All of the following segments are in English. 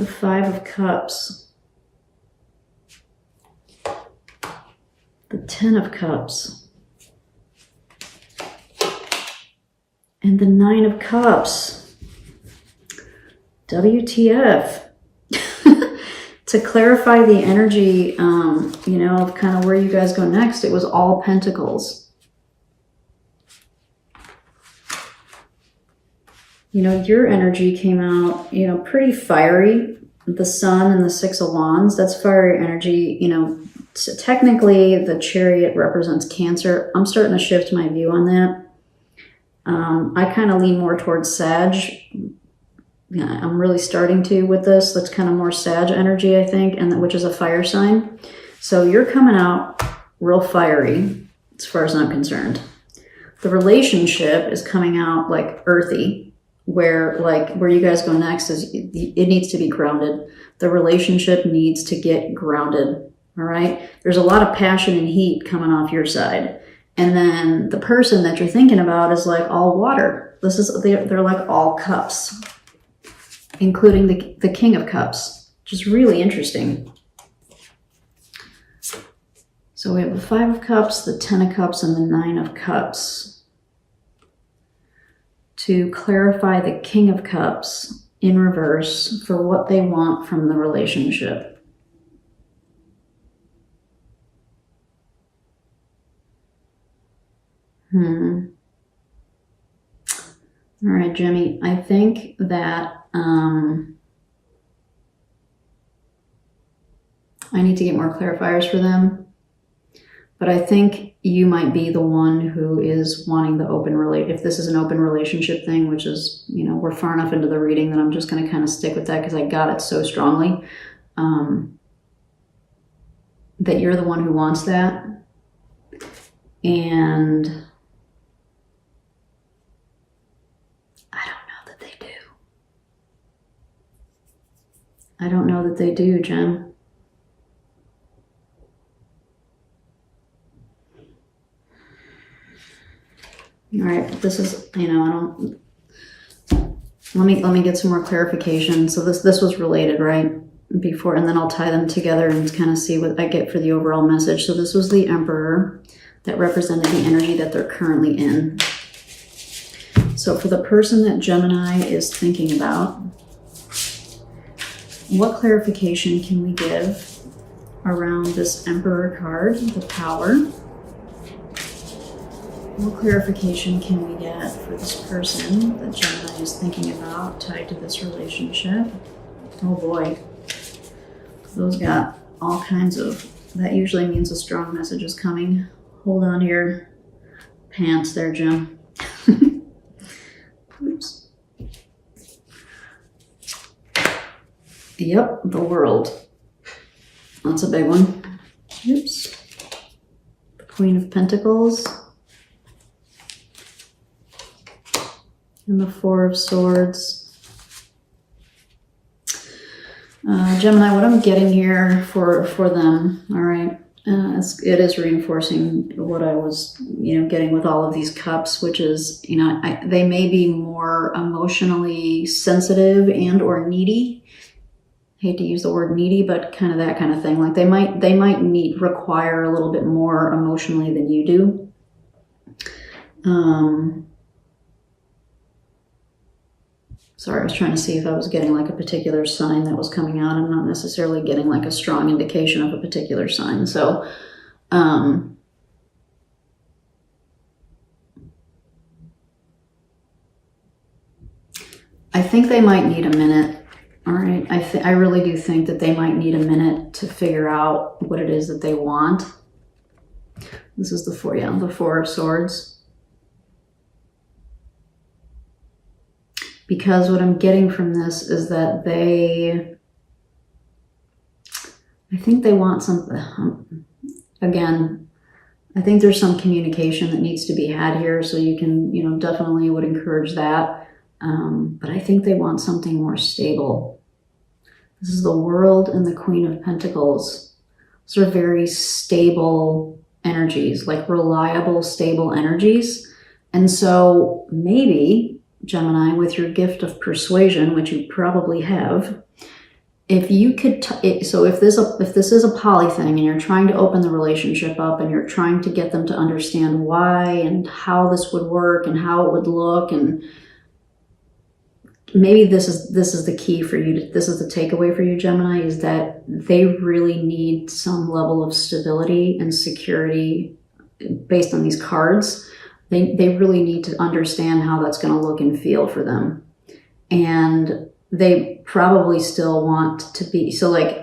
the Five of Cups, the Ten of Cups, and the Nine of Cups. WTF. To clarify the energy, you know, of kind of where you guys go next, it was all Pentacles. You know, your energy came out, you know, pretty fiery. The Sun and the Six of Wands, that's fiery energy. You know, so technically the Chariot represents Cancer. I'm starting to shift my view on that. I kind of lean more towards Sag. Yeah, I'm really starting to with this. That's kind of more Sag energy, I think, and which is a fire sign. So you're coming out real fiery as far as I'm concerned. The relationship is coming out like earthy, where you guys go next is it needs to be grounded. The relationship needs to get grounded. All right. There's a lot of passion and heat coming off your side. And then the person that you're thinking about is like all water. They're like all cups, including the King of Cups, which is really interesting. So we have the Five of Cups, the Ten of Cups, and the Nine of Cups. To clarify the King of Cups in reverse for what they want from the relationship. All right, Jimmy, I think that I need to get more clarifiers for them, but I think you might be the one who is wanting the open if this is an open relationship thing, which is, you know, we're far enough into the reading that I'm just going to kind of stick with that because I got it so strongly, that you're the one who wants that. And I don't know that they do, Jem. All right, this is, you know, let me get some more clarification. So this was related, right? Before, and then I'll tie them together and kind of see what I get for the overall message. So this was the Emperor that represented the energy that they're currently in. So for the person that Gemini is thinking about, what clarification can we give around this Emperor card, the Power? What clarification can we get for this person that Gemini is thinking about tied to this relationship? Oh boy. Those got all kinds of, that usually means a strong message is coming. Hold on your pants there, Jim. Oops. Yep, the World. That's a big one. Oops. The Queen of Pentacles. And the Four of Swords. Gemini, what I'm getting here for them, all right, it is reinforcing what I was, you know, getting with all of these cups, which is, you know, they may be more emotionally sensitive and or needy. Hate to use the word needy, but kind of that kind of thing. Like they might require a little bit more emotionally than you do. Sorry, I was trying to see if I was getting like a particular sign that was coming out. I'm not necessarily getting like a strong indication of a particular sign. So, I think they might need a minute. All right. I really do think that they might need a minute to figure out what it is that they want. This is the Four of Swords. Because what I'm getting from this is that I think they want something. Again, I think there's some communication that needs to be had here. So you can, you know, definitely would encourage that. But I think they want something more stable. This is the World and the Queen of Pentacles. Those are very stable energies, like reliable, stable energies. And so maybe, Gemini, with your gift of persuasion, which you probably have, if you could, so if this is a poly thing and you're trying to open the relationship up and you're trying to get them to understand why and how this would work and how it would look, and maybe this is the key for you, this is the takeaway for you, Gemini, is that they really need some level of stability and security based on these cards. They really need to understand how that's going to look and feel for them. And they probably still want to be, so like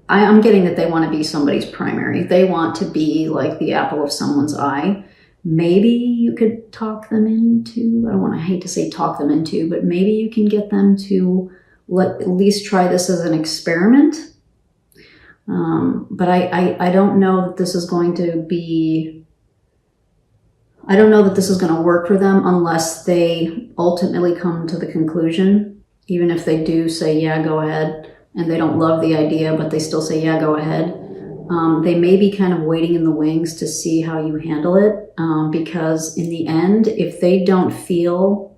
I'm getting that they want to be somebody's primary. They want to be like the apple of someone's eye. Maybe you could talk them into, I hate to say talk them into, but maybe you can get them to at least try this as an experiment. But I don't know that this is going to be, I don't know that this is going to work for them unless they ultimately come to the conclusion, even if they do say, yeah, go ahead, and they don't love the idea, but they still say, yeah, go ahead. They may be kind of waiting in the wings to see how you handle it, because in the end, if they don't feel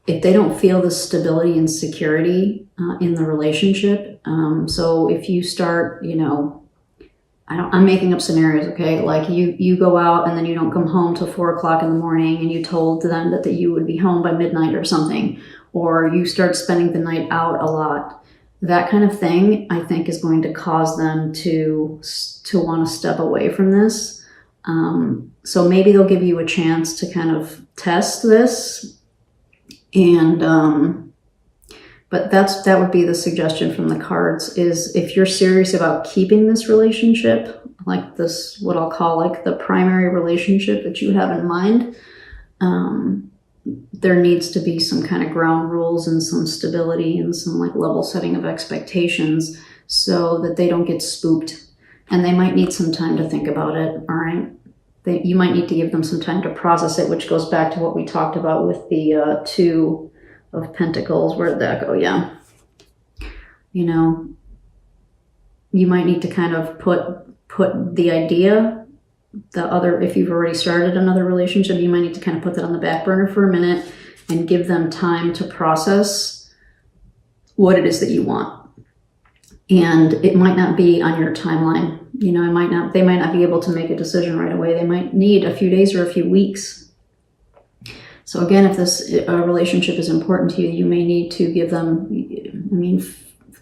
the stability and security in the relationship, so if you start, I'm making up scenarios, okay? Like you go out and then you don't come home till 4 o'clock in the morning, and you told them that you would be home by midnight or something, or you start spending the night out a lot. That kind of thing, I think, is going to cause them to want to step away from this. So maybe they'll give you a chance to kind of test this, and but that would be the suggestion from the cards, is if you're serious about keeping this relationship, like this, what I'll call like the primary relationship that you have in mind, there needs to be some kind of ground rules and some stability and some like level setting of expectations so that they don't get spooked. And they might need some time to think about it, all right? You might need to give them some time to process it, which goes back to what we talked about with the Two of Pentacles. Where did that go? Yeah. You might need to kind of put the idea, if you've already started another relationship, you might need to kind of put that on the back burner for a minute and give them time to process what it is that you want. And it might not be on your timeline. They might not be able to make a decision right away. They might need a few days or a few weeks. So again, if this relationship is important to you, you may need to give them,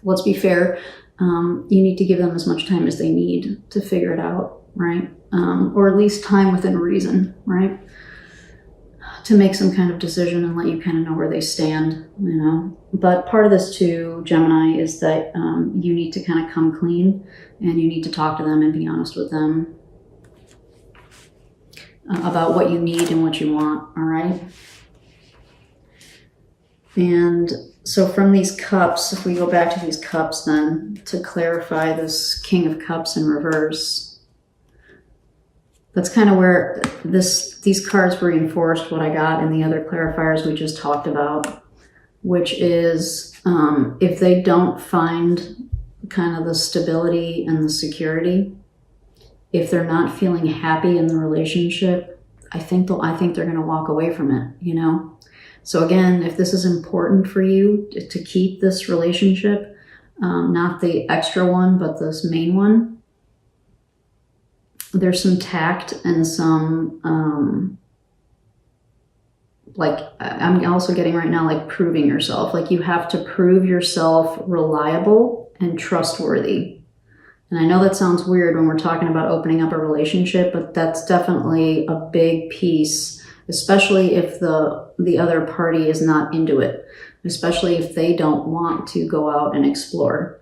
let's be fair, you need to give them as much time as they need to figure it out, right? Or at least time within reason, right? To make some kind of decision and let you kind of know where they stand, But part of this too, Gemini, is that you need to kind of come clean, and you need to talk to them and be honest with them about what you need and what you want, all right? And so from these cups, if we go back to these cups then, to clarify this King of Cups in reverse, that's kind of where these cards reinforced what I got in the other clarifiers we just talked about, which is if they don't find kind of the stability and the security, if they're not feeling happy in the relationship, I think they're going to walk away from it, So again, if this is important for you to keep this relationship, not the extra one, but this main one, there's some tact and some, I'm also getting right now, like proving yourself. Like you have to prove yourself reliable and trustworthy. And I know that sounds weird when we're talking about opening up a relationship, but that's definitely a big piece, especially if the other party is not into it, especially if they don't want to go out and explore.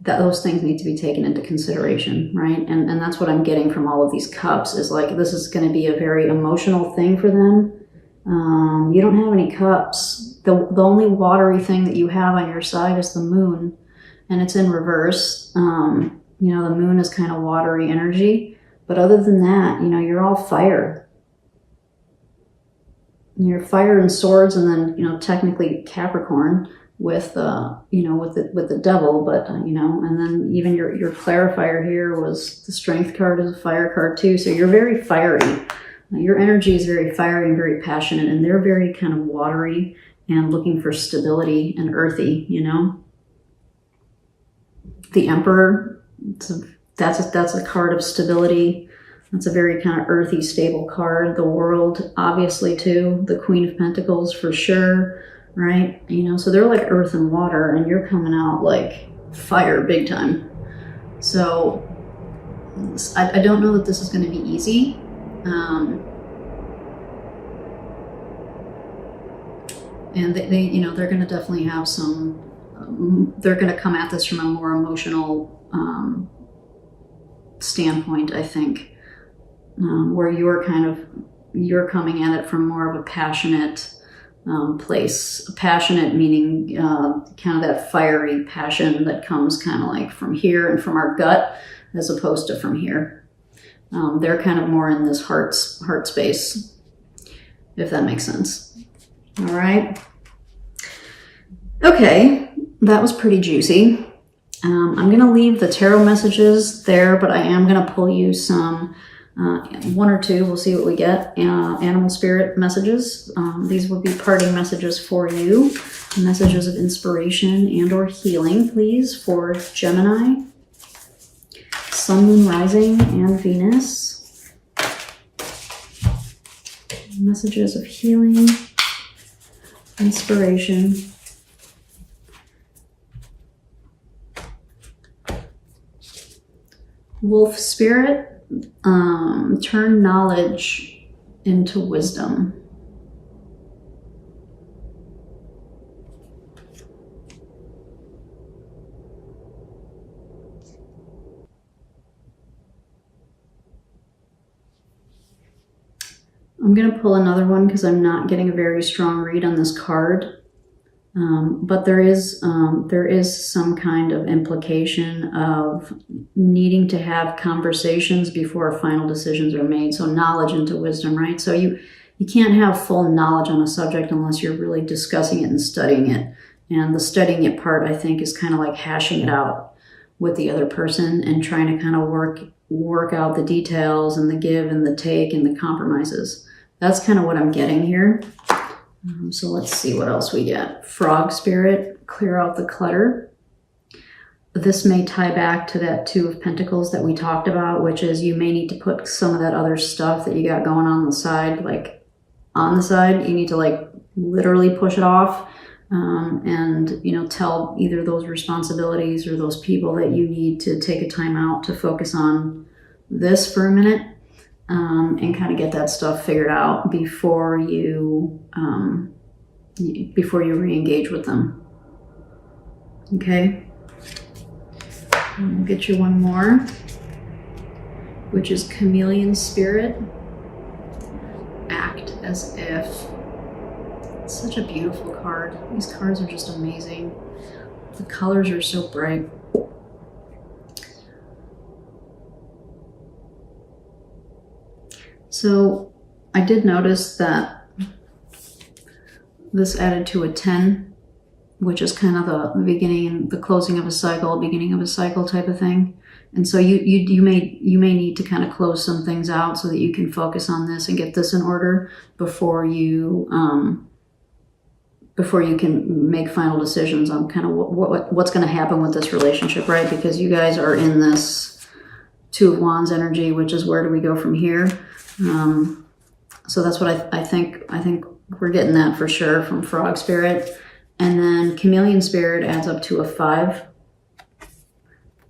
That those things need to be taken into consideration, right? And that's what I'm getting from all of these cups, is like this is going to be a very emotional thing for them. You don't have any cups. The only watery thing that you have on your side is the moon, and it's in reverse. The moon is kind of watery energy, but other than that, you're all fire. You're fire and swords, and then technically Capricorn with the devil, but and then even your clarifier here was the Strength card is a fire card too. So you're very fiery. Your energy is very fiery and very passionate, and they're very kind of watery and looking for stability and earthy, you know. The Emperor, that's a card of stability. That's a very kind of earthy, stable card. The World, obviously, too. The Queen of Pentacles, for sure, right? You know, so they're like earth and water, and you're coming out like fire big time. So I don't know that this is going to be easy. And they, you know, they're going to definitely have some, they're going to come at this from a more emotional standpoint, I think, where you're coming at it from more of a passionate place. Passionate meaning kind of that fiery passion that comes kind of like from here and from our gut, as opposed to from here. They're kind of more in this heart space, if that makes sense. All right. Okay, that was pretty juicy. I'm going to leave the tarot messages there, but I am going to pull you some, one or two, we'll see what we get, animal spirit messages. These will be parting messages for you, messages of inspiration and or healing, please, for Gemini, Sun, Moon, Rising, and Venus. Messages of healing, inspiration, Wolf Spirit, turn knowledge into wisdom. I'm going to pull another one because I'm not getting a very strong read on this card. But there is some kind of implication of needing to have conversations before final decisions are made. So knowledge into wisdom, right? So you can't have full knowledge on a subject unless you're really discussing it and studying it. And the studying it part, I think, is kind of like hashing it out with the other person and trying to kind of work out the details and the give and the take and the compromises. That's kind of what I'm getting here. So let's see what else we get. Frog Spirit, clear out the clutter. This may tie back to that Two of Pentacles that we talked about, which is you may need to put some of that other stuff that you got going on the side, like on the side. You need to like literally push it off and, you know, tell either those responsibilities or those people that you need to take a time out to focus on this for a minute. And kind of get that stuff figured out before you re-engage with them. Okay. I'll get you one more, which is Chameleon Spirit. Act as if. It's such a beautiful card. These cards are just amazing. The colors are so bright. So I did notice that this added to a 10, which is kind of the beginning, the closing of a cycle, beginning of a cycle type of thing. And so you may need to kind of close some things out so that you can focus on this and get this in order before you can make final decisions on kind of what's going to happen with this relationship, right? Because you guys are in this Two of Wands energy, which is where do we go from here? So that's what I think we're getting that for sure from Frog Spirit. And then Chameleon Spirit adds up to a 5.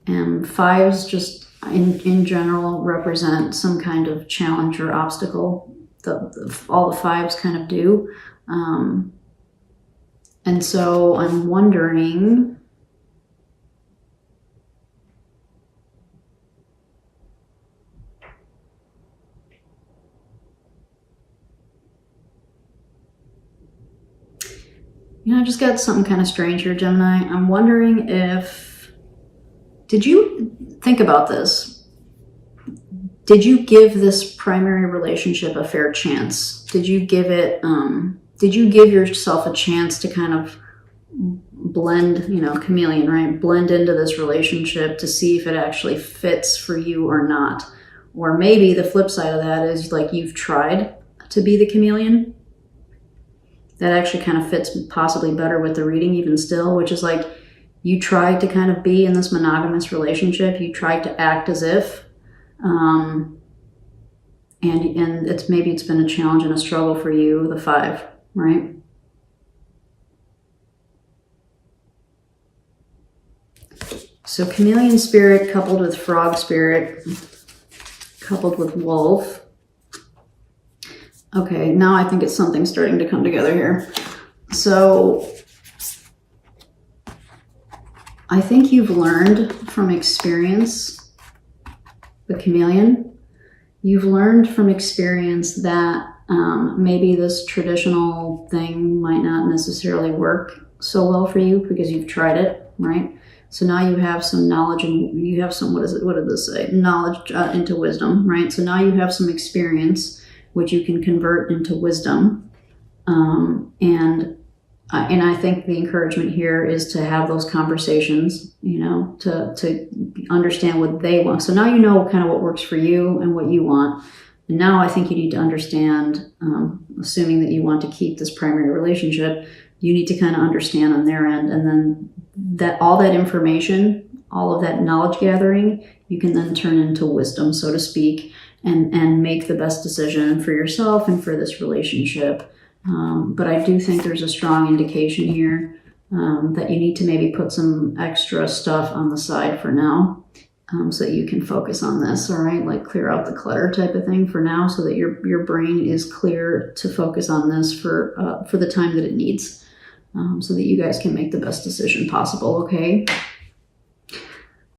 And 5s just in general represent some kind of challenge or obstacle. All the 5s kind of do. And so I'm wondering, you know, I just got something kind of strange here, Gemini. I'm wondering did you think about this? Did you give this primary relationship a fair chance? Did you give yourself a chance to kind of blend, you know, chameleon, right? Blend into this relationship to see if it actually fits for you or not. Or maybe the flip side of that is like you've tried to be the chameleon That actually kind of fits possibly better with the reading even still, which is like you tried to kind of be in this monogamous relationship. You tried to act as if, and it's been a challenge and a struggle for you, the 5, right? So chameleon spirit coupled with frog spirit, coupled with wolf. Okay, now I think it's something starting to come together here. So I think you've learned from experience, the chameleon. You've learned from experience that maybe this traditional thing might not necessarily work so well for you because you've tried it, right? So now you have some knowledge and you have some, what did this say? Knowledge into wisdom, right? So now you have some experience which you can convert into wisdom. And I think the encouragement here is to have those conversations, you know, to understand what they want. So now you know kind of what works for you and what you want. And now I think you need to understand, assuming that you want to keep this primary relationship, you need to kind of understand on their end. And then that all that information, all of that knowledge gathering, you can then turn into wisdom, so to speak, and make the best decision for yourself and for this relationship. But I do think there's a strong indication here that you need to maybe put some extra stuff on the side for now, so that you can focus on this, all right? Like clear out the clutter type of thing for now so that your brain is clear to focus on this for the time that it needs, so that you guys can make the best decision possible, okay?